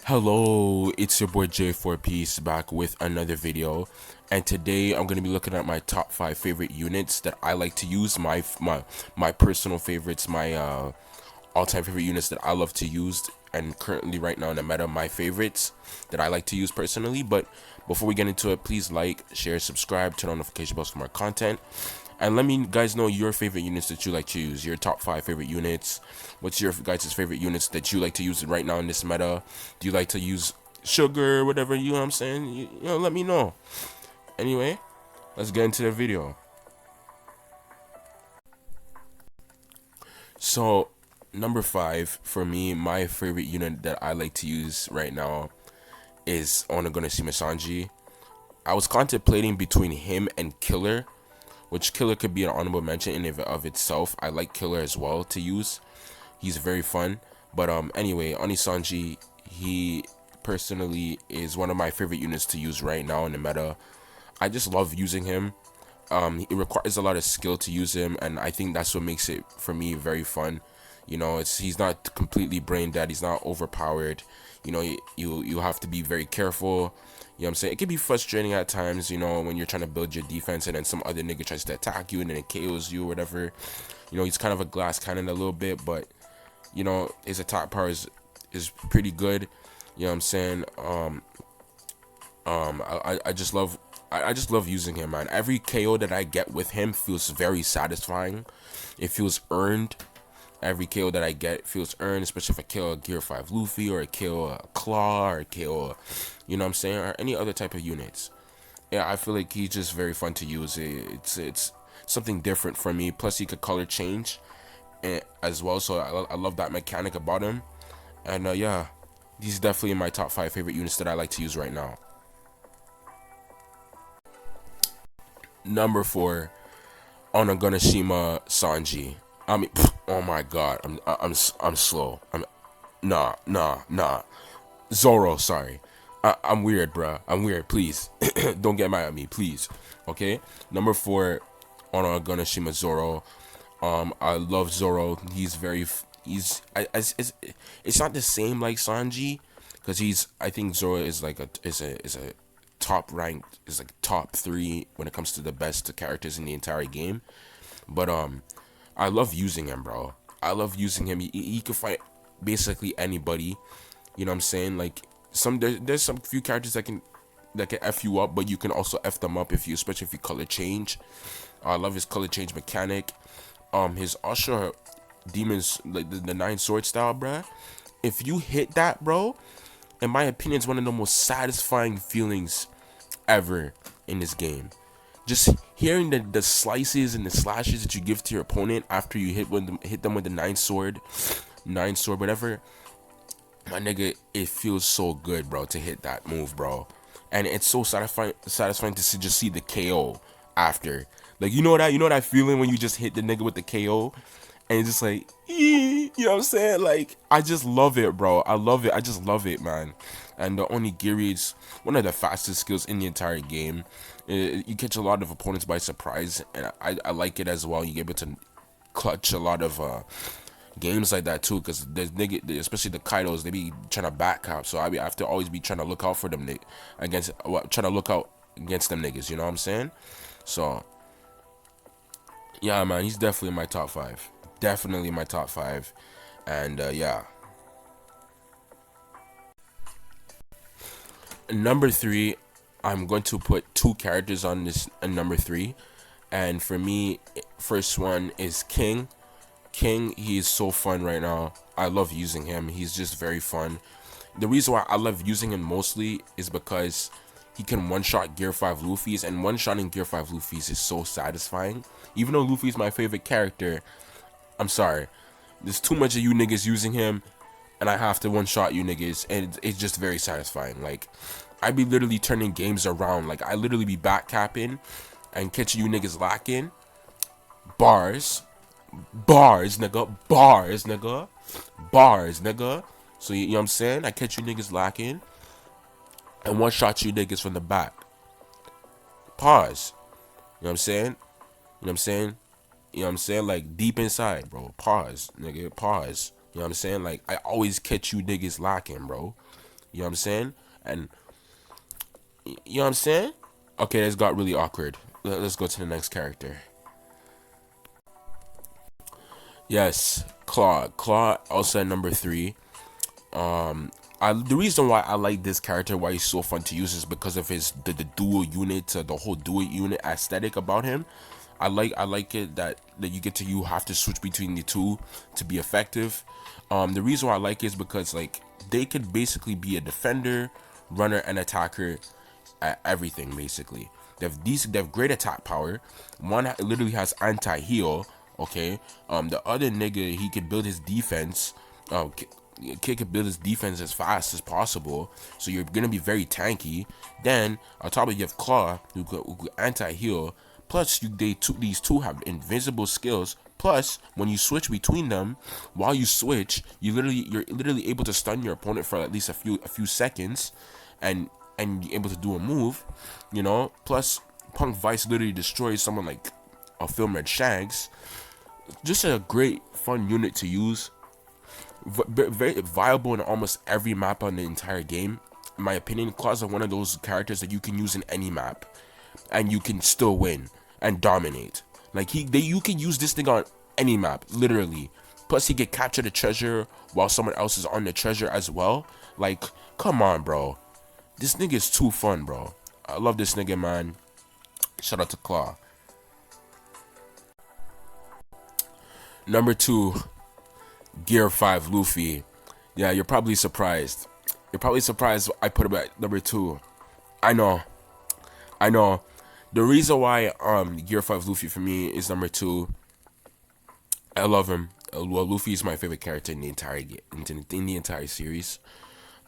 Hello, it's your boy jforpiece back with another video, and today I'm gonna be looking at my top 5 favorite units that I like to use. My personal favorites, my all-time favorite units that I love to use, and currently right now in the meta, my favorites that I like to use personally. But before we get into it, please like, share, subscribe, turn on notification bells for more content. And let me guys know your favorite units that you like to use, your top 5 favorite units. What's your guys' favorite units that you like to use right now in this meta? Do you like to use sugar, whatever, you know what I'm saying? Let me know. Anyway, let's get into the video. So, number 5 for me, my favorite unit that I like to use right now is Oni Sanji. I was contemplating between him and Killer, which Killer could be an honorable mention in of itself. I like Killer as well to use. He's very fun. But anyway, Oni Sanji, he personally is one of my favorite units to use right now in the meta. I just love using him. It requires a lot of skill to use him, and I think that's what makes it for me very fun. He's not completely brain dead. He's not overpowered. You have to be very careful. You know what I'm saying? It can be frustrating at times, when you're trying to build your defense and then some other nigga tries to attack you and then it KOs you or whatever. He's kind of a glass cannon a little bit, but his attack power is pretty good. You know what I'm saying? I just love using him, man. Every KO that I get with him feels very satisfying. It feels earned. Every KO that I get feels earned, especially if I kill a Gear 5 Luffy or I kill a Claw or kill, you know what I'm saying, or any other type of units. Yeah, I feel like he's just very fun to use. It's something different for me. Plus, he could color change as well, so I love that mechanic about him. And yeah, he's definitely in my top 5 favorite units that I like to use right now. Number 4, Onigashima Sanji. I mean, oh my god, I'm slow. Nah. Zoro, sorry. I'm weird, bruh. I'm weird. Please, don't get mad at me, please. Okay. Number 4, Onigashima Zoro. I love Zoro. He's very. It's not the same like Sanji, because I think Zoro is like is a top ranked, is like top 3 when it comes to the best characters in the entire game. But I love using him, bro. I love using him. He can fight basically anybody. You know what I'm saying? Like there's some few characters that can f you up, but you can also f them up especially if you color change. I love his color change mechanic. His Usher demons, like the 9 sword style, bruh. If you hit that, bro, in my opinion, it's one of the most satisfying feelings ever in this game. Just hearing the slices and the slashes that you give to your opponent after you hit them with the 9 sword, whatever. My nigga, it feels so good, bro, to hit that move, bro. And it's so satisfying to just see the KO after. Like, you know that feeling when you just hit the nigga with the KO, and it's just like, you know what I'm saying? Like, I just love it, bro. I love it. I just love it, man. And the onigiri is one of the fastest skills in the entire game. You catch a lot of opponents by surprise, and I like it as well. You get able to clutch a lot of games like that too, because there's especially the Kaidos, they be trying to back cap, so I have to always be trying to look out for them trying to look out against them niggas. You know what I'm saying? So yeah, man, he's definitely in my top 5. Definitely my top 5. And yeah. Number 3, I'm going to put 2 characters on this number 3. And for me, first one is King. King, he is so fun right now. I love using him. He's just very fun. The reason why I love using him mostly is because he can one-shot Gear 5 Luffy's, and one-shotting Gear 5 Luffy's is so satisfying. Even though Luffy's my favorite character, I'm sorry, there's too much of you niggas using him, and I have to one-shot you niggas, and it's just very satisfying. Like, I be literally turning games around. Like, I literally be back capping and catching you niggas lacking. Bars, nigga. Bars, nigga. So, you know what I'm saying? I catch you niggas lacking and one shot you niggas from the back. Pause. You know what I'm saying? You know what I'm saying? You know what I'm saying? Like, deep inside, bro. Pause, nigga. Pause. You know what I'm saying? Like, I always catch you niggas lacking, bro. You know what I'm saying? And you know what I'm saying? Okay, this got really awkward. Let's go to the next character. Yes, Claw. Claw also at number three. The reason why I like this character, why he's so fun to use, is because of the dual unit, the whole dual unit aesthetic about him. I like it that you have to switch between the two to be effective. The reason why I like it is because like they could basically be a defender, runner, and attacker at everything basically. They have great attack power. One literally has anti heal. Okay. The other nigga, he could build his defense. Kid could build his defense as fast as possible, so you're gonna be very tanky. Then on top of it, you have Claw who anti heal. Plus, these two have invisible skills. Plus, when you switch between them, while you switch, you're literally able to stun your opponent for at least a few seconds, and you're able to do a move. You know. Plus, Punk Vice literally destroys someone like a Film Red Shanks. Just a great fun unit to use. Very viable in almost every map on the entire game. In my opinion, Claws are one of those characters that you can use in any map, and you can still win and dominate. Like you can use this thing on any map, literally. Plus, he can capture the treasure while someone else is on the treasure as well. Like, come on, bro. This nigga is too fun, bro. I love this nigga, man. Shout out to Claw. Number two, Gear 5 Luffy. Yeah, you're probably surprised. You're probably surprised I put him at number two. I know. I know. The reason why Gear 5 Luffy for me is number two, I love him. Well, Luffy is my favorite character in the entire in the entire series.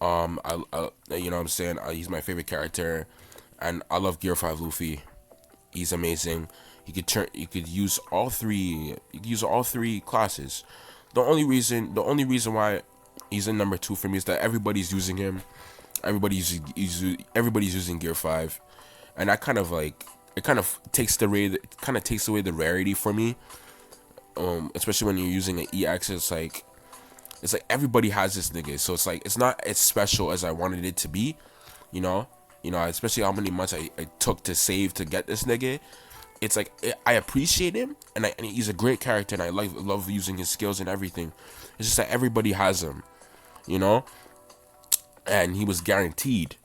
You know what I'm saying? He's my favorite character, and I love Gear 5 Luffy. He's amazing. You could use all three. You could use all three classes. The only reason why he's in number two for me is that everybody's using him. Everybody's using Gear 5, and that kind of like it kind of takes away the rarity for me. Especially when you're using an EX, it's like everybody has this nigga, so it's like it's not as special as I wanted it to be. You know, especially how many months I took to save to get this nigga. It's like I appreciate him, and he's a great character, and I love using his skills and everything. It's just that everybody has him, you know, and he was guaranteed.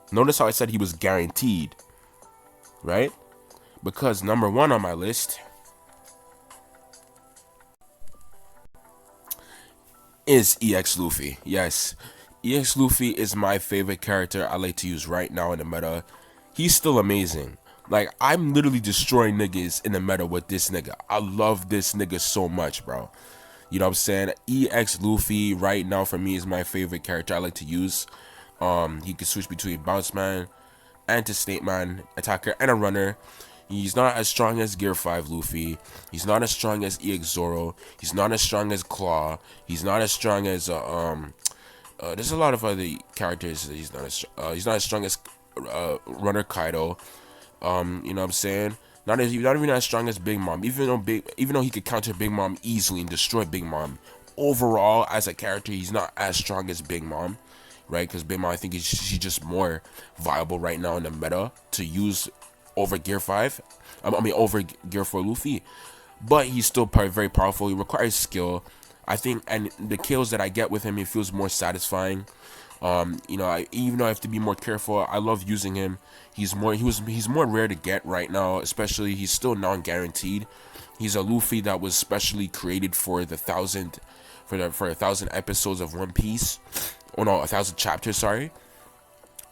Notice how I said he was guaranteed, right? Because number one on my list is EX Luffy. Yes, EX Luffy is my favorite character I like to use right now in the meta. He's still amazing. Like, I'm literally destroying niggas in the meta with this nigga. I love this nigga so much, bro. You know what I'm saying? EX Luffy right now for me is my favorite character I like to use. He can switch between Bounce Man, Anti-Snake Man, Attacker, and a Runner. He's not as strong as Gear 5 Luffy. He's not as strong as EX Zoro. He's not as strong as Claw. He's not as strong as there's a lot of other characters that he's not as strong as Runner Kaido. You know what I'm saying? Not even as strong as Big Mom. Even though he could counter Big Mom easily and destroy Big Mom. Overall, as a character, he's not as strong as Big Mom, right? Because Big Mom, I think she's just more viable right now in the meta to use over Gear 5. Over Gear 4 Luffy. But he's still very powerful. He requires skill, I think, and the kills that I get with him, it feels more satisfying. Even though I have to be more careful, I love using him. He's more rare to get right now, especially he's still non-guaranteed. He's a Luffy that was specially created for the 1,000 episodes of One Piece. Oh no, 1,000 chapters, sorry,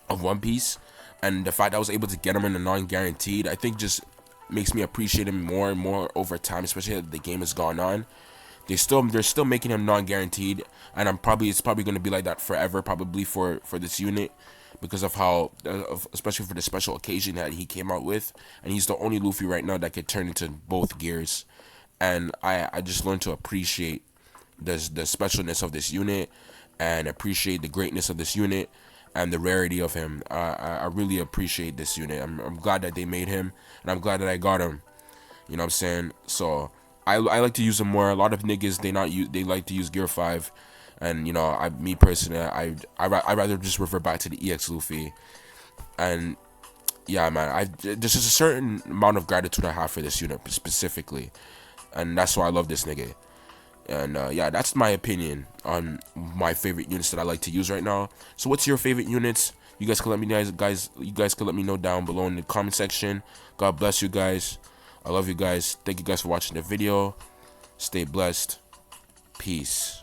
of One Piece. And the fact that I was able to get him in the non-guaranteed, I think just makes me appreciate him more and more over time, especially as the game has gone on. They're still making him non-guaranteed, and it's probably going to be like that forever, probably for this unit, because of how, especially for the special occasion that he came out with, and he's the only Luffy right now that could turn into both gears, and I just learned to appreciate the specialness of this unit, and appreciate the greatness of this unit, and the rarity of him. I really appreciate this unit. I'm glad that they made him, and I'm glad that I got him. You know what I'm saying? So I like to use him more. A lot of niggas they like to use Gear 5. And me personally, I rather just revert back to the EX Luffy. And yeah, man, there's just a certain amount of gratitude I have for this unit specifically, and that's why I love this nigga. And yeah, that's my opinion on my favorite units that I like to use right now. So what's your favorite units? You guys can let me guys. You guys can let me know down below in the comment section. God bless you guys. I love you guys. Thank you guys for watching the video. Stay blessed. Peace.